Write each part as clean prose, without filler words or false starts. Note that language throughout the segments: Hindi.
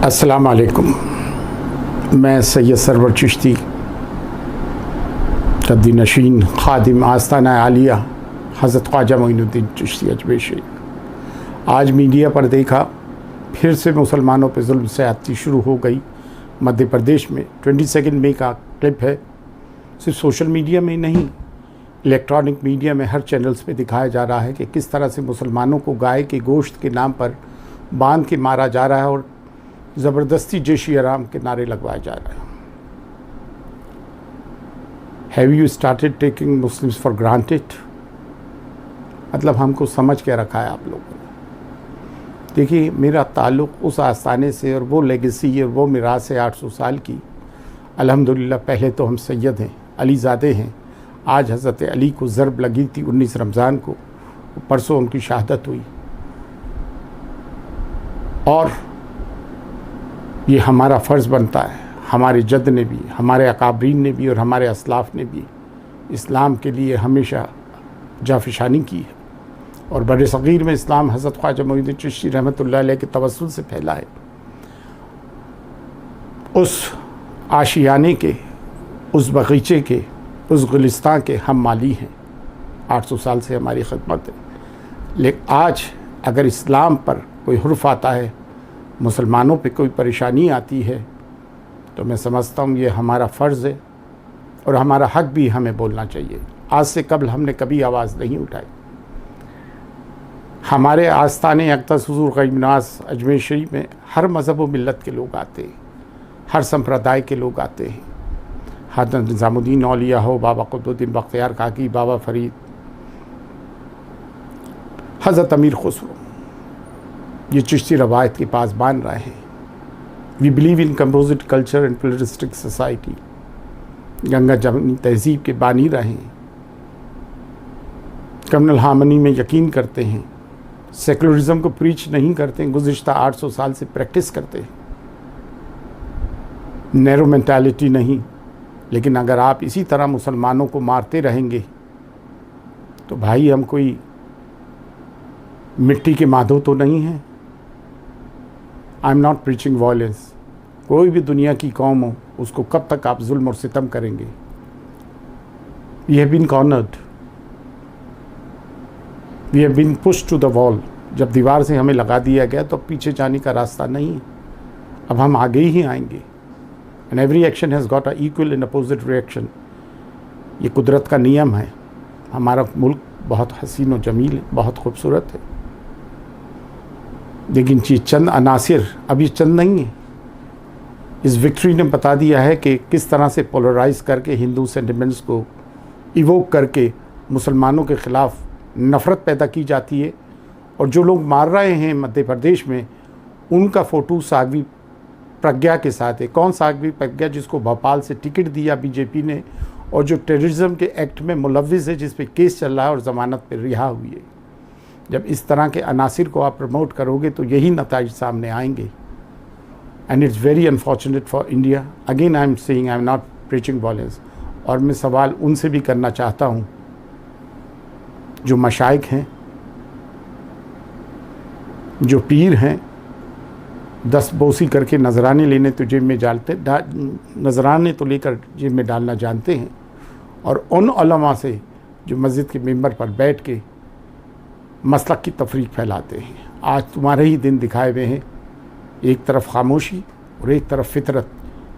अस्सलाम वालेकुम। मैं सैयद सरवर चिश्ती रद्दी नशीन खादिम आस्ताना आलिया हज़रत ख्वाजा मोइनुद्दीन चिश्ती अजमेर शरीफ। आज मीडिया पर देखा फिर से मुसलमानों पर जुल्म ज़्यादती शुरू हो गई मध्य प्रदेश में। 22 मई का क्लिप है। सिर्फ सोशल मीडिया में नहीं, इलेक्ट्रॉनिक मीडिया में हर चैनल्स पे दिखाया जा रहा है कि किस तरह से मुसलमानों को गाय के गोश्त के नाम पर बांध के मारा जा रहा है और ज़बरदस्ती जैशी आराम के नारे लगवाए जा रहे हैं। Have you started taking Muslims for granted? मतलब हमको समझ के रखा है आप लोगों ने। देखिए, मेरा ताल्लुक़ उस आस्थाने से और वो लेगेसी और वो मिरास है 800 साल की। अल्हम्दुलिल्लाह, पहले तो हम सैयद हैं, अलीज़ादे हैं। आज हज़रत अली को ज़रब लगी थी 19 रमज़ान को, परसों उनकी शहादत हुई। और ये हमारा फ़र्ज़ बनता है, हमारे जद ने भी, हमारे अकाबरीन ने भी और हमारे असलाफ़ ने भी इस्लाम के लिए हमेशा जाफिशानी की है। और बड़े सग़ीर में इस्लाम हज़रत ख्वाजा मोइनुद्दीन चिश्ती रहमतुल्लाह अलैह के तवस्सुल से फैला है। उस आशियाने के, उस बगीचे के, उस गुलिस्तान के हम माली हैं। 800 साल से हमारी खिदमत है। लेकिन आज अगर इस्लाम पर कोई हुर्फ आता है, मुसलमानों पे कोई परेशानी आती है, तो मैं समझता हूँ ये हमारा फ़र्ज़ है और हमारा हक़ भी हमें बोलना चाहिए। आज से कबल हमने कभी आवाज़ नहीं उठाई। हमारे आस्थाने अक़दस हुज़ूर ग़रीब नवाज़ अजमेर शरीफ में हर मज़हब व मिल्लत के लोग आते हैं, हर संप्रदाय के लोग आते हैं। हज़रत निज़ामुद्दीन औलिया हो, बाबा क़ुतुबुद्दीन बख्तियार काकी, बाबा फ़रीद, हज़रत अमीर खुसरो, ये चिश्ती रवायत के पास बांध रहे हैं। We believe in composite culture and pluralistic society. गंगा जमनी तहज़ीब के बानी रहे हैं। कम्युनल हार्मनी में यकीन करते हैं। सेकुलरिज़म को प्रीच नहीं करते हैं, गुज़िश्ता 800 साल से प्रैक्टिस करते हैं। नैरो मेंटालिटी नहीं। लेकिन अगर आप इसी तरह मुसलमानों को मारते रहेंगे तो भाई हम कोई मिट्टी के माधव तो नहीं हैं। I am not preaching violence. कोई भी दुनिया की कौम हो, उसको कब तक आप जुल्म और सितम करेंगे? We have been cornered, we have been pushed to the wall. जब दीवार से हमें लगा दिया गया तो पीछे जाने का रास्ता नहीं। अब हम आगे ही आएंगे। And every action has got a equal and opposite reaction. ये कुदरत का नियम है। हमारा मुल्क बहुत हसीन और जमील है, बहुत खूबसूरत है। लेकिन चंद अनासिर, अब ये चंद नहीं है। इस विक्ट्री ने बता दिया है कि किस तरह से पोलराइज करके हिंदू सेंटिमेंट्स को इवोक करके मुसलमानों के ख़िलाफ़ नफ़रत पैदा की जाती है। और जो लोग मार रहे हैं मध्य प्रदेश में, उनका फ़ोटो साध्वी प्रज्ञा के साथ है। कौन साध्वी प्रज्ञा? जिसको भोपाल से टिकट दिया बीजेपी ने और जो टेररिज्म के एक्ट में मुलव्विस है, जिस पे केस चल रहा है और ज़मानत पर रिहा हुई है। जब इस तरह के अनासिर को आप प्रमोट करोगे तो यही नताइज सामने आएंगे। And it's very unfortunate for India. Again I am saying, I am not preaching violence. और मैं सवाल उनसे भी करना चाहता हूँ जो मशाइख हैं, जो पीर हैं, 10 बोसी करके नजराने लेने तो जेब में डालते, नजराने तो लेकर जेब में डालना जानते हैं। और उन उलमा से जो मस्जिद के मिंबर पर बैठ के मसलक की तफरीक फैलाते हैं। आज तुम्हारे ही दिन दिखाए हुए हैं। एक तरफ खामोशी और एक तरफ फितरत,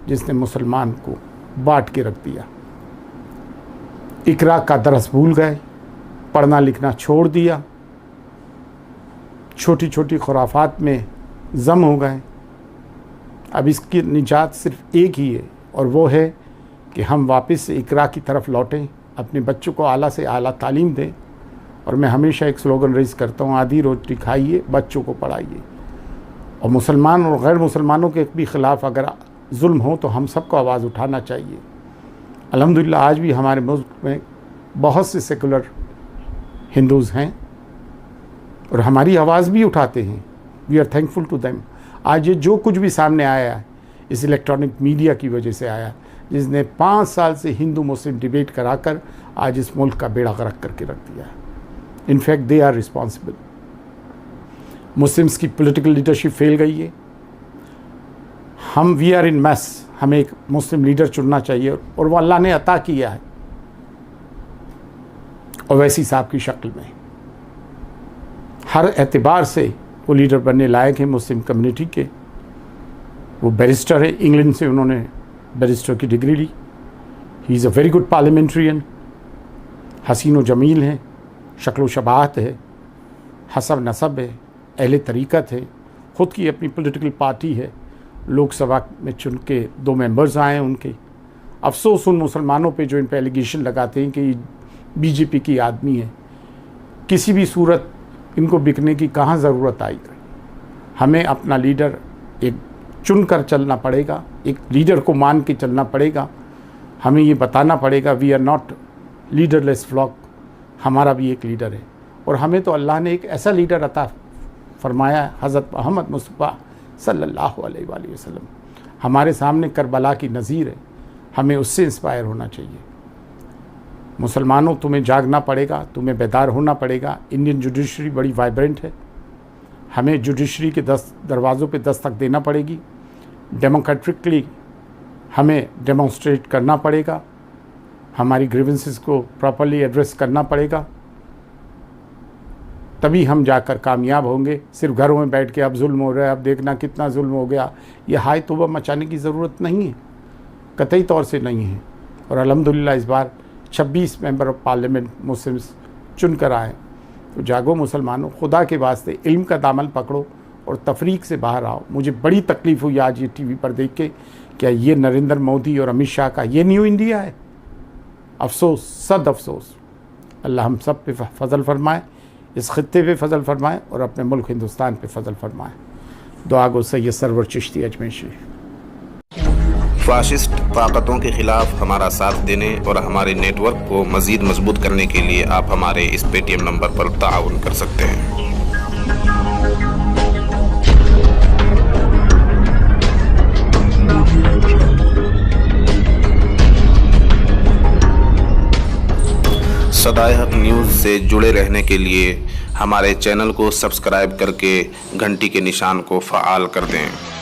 जिसने मुसलमान को बांट के रख दिया। इकरा का दरस भूल गए, पढ़ना लिखना छोड़ दिया, छोटी छोटी खुराफात में जम हो गए। अब इसकी निजात सिर्फ एक ही है, और वो है कि हम वापस से इकरा की तरफ लौटें, अपने बच्चों को आला से आला तालीम दें। और मैं हमेशा एक स्लोगन रेज़ करता हूँ, आधी रोटी खाइए, बच्चों को पढ़ाइए। और मुसलमान और गैर मुसलमानों के भी ख़िलाफ़ अगर जुल्म हो तो हम सबको आवाज़ उठाना चाहिए। अल्हम्दुलिल्लाह, आज भी हमारे मुल्क में बहुत से सेकुलर हिंदूज़ हैं और हमारी आवाज़ भी उठाते हैं। We are thankful to them. आज ये जो कुछ भी सामने आया है, इस इलेक्ट्रॉनिक मीडिया की वजह से आया, जिसने 5 साल से हिंदू मुस्लिम डिबेट कराकर आज इस मुल्क का बेड़ा गर्क करके रख दिया है। In fact they are responsible. Muslims की पॉलिटिकल लीडरशिप फेल गई है। हम वी आर इन मैस, हमें एक मुस्लिम लीडर चुनना चाहिए और वो अल्लाह ने अता किया है ओवैसी साहब की शक्ल में। हर एतबार से वो लीडर बनने लायक है मुस्लिम कम्युनिटी के। वो बैरिस्टर है, इंग्लैंड से उन्होंने बैरिस्टर की डिग्री ली। He is a very good parliamentarian, हसीन व जमील है, शक्ल शबाहत है, हसब नसब है, अहले तरीक़त है, ख़ुद की अपनी पॉलिटिकल पार्टी है, लोकसभा में चुन के 2 मेंबर्स आए हैं उनके। अफसोस उन मुसलमानों पे जो इन पर एलिगेशन लगाते हैं कि ये बीजेपी की आदमी है। किसी भी सूरत इनको बिकने की कहाँ ज़रूरत आई। हमें अपना लीडर एक चुन कर चलना पड़ेगा, एक लीडर को मान के चलना पड़ेगा। हमें ये बताना पड़ेगा we are not leaderless flock, हमारा भी एक लीडर है। और हमें तो अल्लाह ने एक ऐसा लीडर अता फरमाया है, हज़रत मोहम्मद मुस्तफ़ा सल्लल्लाहु अलैहि वसल्लम हमारे सामने करबला की नज़ीर है। हमें उससे इंस्पायर होना चाहिए। मुसलमानों, तुम्हें जागना पड़ेगा, तुम्हें बेदार होना पड़ेगा। इंडियन जुडिशरी बड़ी वाइब्रेंट है, हमें जुडिशरी के दरवाज़ों पे दस्तक देना पड़ेगी। डेमोक्रेटिकली हमें डेमोन्स्ट्रेट करना पड़ेगा, हमारी ग्रीवेंसेस को प्रॉपर्ली एड्रेस करना पड़ेगा, तभी हम जाकर कामयाब होंगे। सिर्फ घरों में बैठ के अब जुल्म हो रहा है, अब देखना कितना जुल्म हो गया, ये हाय तौबा मचाने की ज़रूरत नहीं है, कतई तौर से नहीं है। और अल्हम्दुलिल्लाह इस बार 26 मेंबर ऑफ पार्लियामेंट मुस्लिम्स चुन कर आए। तो जागो मुसलमानों, खुदा के वास्ते इल्म का दामन पकड़ो और तफरीक से बाहर आओ। मुझे बड़ी तकलीफ़ हुई आज ये टीवी पर देख के, क्या ये नरेंद्र मोदी और अमित शाह का ये न्यू इंडिया है? अफसोस, सद अफसोस। अल्लाह हम सब पे फजल फरमाए, इस खित्ते पे फजल फरमाए और अपने मुल्क हिंदुस्तान पे फजल फरमाए। दुआ गो सैयद सरवर चिश्ती अजमेशी। फाशिस्ट ताकतों के खिलाफ हमारा साथ देने और हमारे नेटवर्क को मज़ीद मजबूत करने के लिए आप हमारे इस पेटीएम नंबर पर ताउन कर सकते हैं। सदाए हक न्यूज़ से जुड़े रहने के लिए हमारे चैनल को सब्सक्राइब करके घंटी के निशान को फ़आल कर दें।